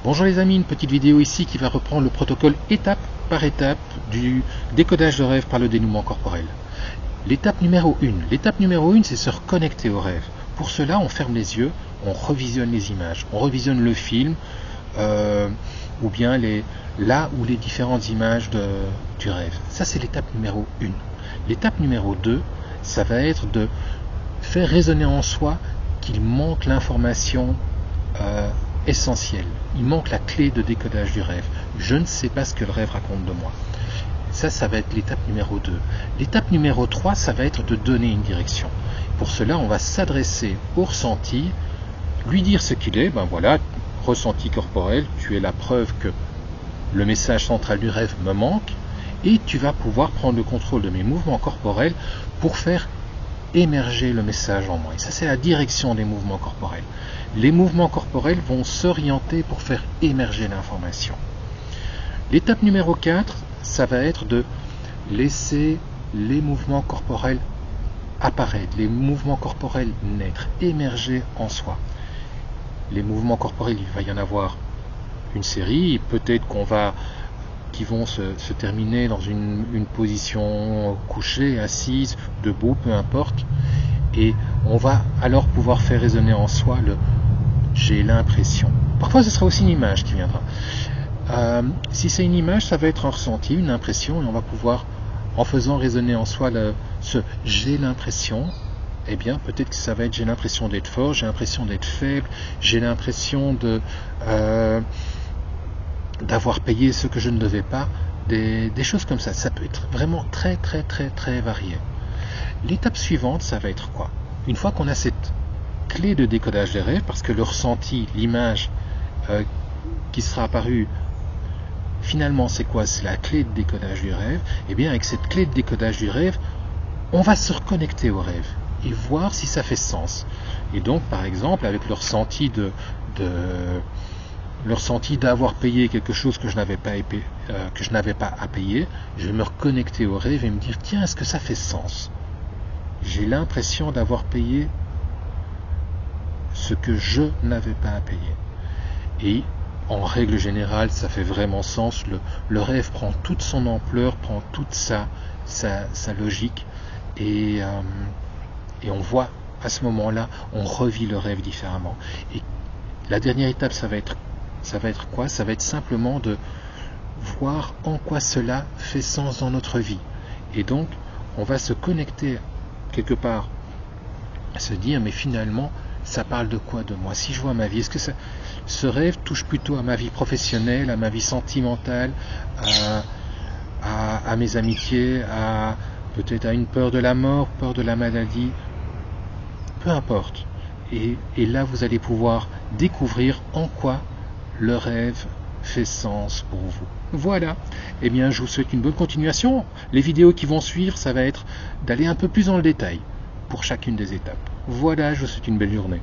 Bonjour les amis, une petite vidéo ici qui va reprendre le protocole étape par étape du décodage de rêve par le dénouement corporel. L'étape numéro 1. L'étape numéro 1, c'est se reconnecter au rêve. Pour cela, on ferme les yeux, on revisionne les images, on revisionne le film, ou bien les différentes images du rêve. Ça, c'est l'étape numéro 1. L'étape numéro 2, ça va être de faire résonner en soi qu'il manque l'information essentielle. Il manque la clé de décodage du rêve. Je ne sais pas ce que le rêve raconte de moi. Ça va être l'étape numéro 2. L'étape numéro 3, ça va être de donner une direction. Pour cela, on va s'adresser au ressenti, lui dire ce qu'il est. Ben voilà, ressenti corporel, tu es la preuve que le message central du rêve me manque, et tu vas pouvoir prendre le contrôle de mes mouvements corporels pour faire émerger le message en moi. Et ça, c'est la direction des mouvements corporels. Les mouvements corporels vont s'orienter pour faire émerger l'information. L'étape numéro 4, ça va être de laisser les mouvements corporels apparaître, les mouvements corporels naître, émerger en soi. Les mouvements corporels, il va y en avoir une série, peut-être qui vont se terminer dans une position couchée, assise, debout, peu importe. Et on va alors pouvoir faire résonner en soi le « j'ai l'impression ». Parfois, ce sera aussi une image qui viendra. Si c'est une image, ça va être un ressenti, une impression, et on va pouvoir, en faisant résonner en soi ce « j'ai l'impression », eh bien, peut-être que ça va être « j'ai l'impression d'être fort »,« j'ai l'impression d'être faible »,« j'ai l'impression d'avoir payé ce que je ne devais pas », des choses comme ça. Ça peut être vraiment très, très, très, très varié. L'étape suivante, ça va être quoi? Une fois qu'on a cette clé de décodage des rêves, parce que le ressenti, l'image qui sera apparue, finalement, c'est quoi? C'est la clé de décodage du rêve. Et bien, avec cette clé de décodage du rêve, on va se reconnecter au rêve et voir si ça fait sens. Et donc, par exemple, avec le ressenti d'avoir payé quelque chose que je n'avais pas à payer, je vais me reconnecter au rêve et me dire, tiens, est-ce que ça fait sens? J'ai l'impression d'avoir payé ce que je n'avais pas à payer. Et en règle générale, ça fait vraiment sens. Le rêve prend toute son ampleur, prend toute sa logique, et on voit à ce moment-là, on revit le rêve différemment. Et la dernière étape, ça va être quoi? Ça va être simplement de voir en quoi cela fait sens dans notre vie. Et donc, on va se connecter quelque part, à se dire, mais finalement, ça parle de quoi de moi? Si je vois ma vie, est-ce que ce rêve touche plutôt à ma vie professionnelle, à ma vie sentimentale, à mes amitiés, peut-être à une peur de la mort, peur de la maladie, peu importe. Et là, vous allez pouvoir découvrir en quoi le rêve fait sens pour vous. Voilà. Eh bien, je vous souhaite une bonne continuation. Les vidéos qui vont suivre, ça va être d'aller un peu plus dans le détail pour chacune des étapes. Voilà, je vous souhaite une belle journée.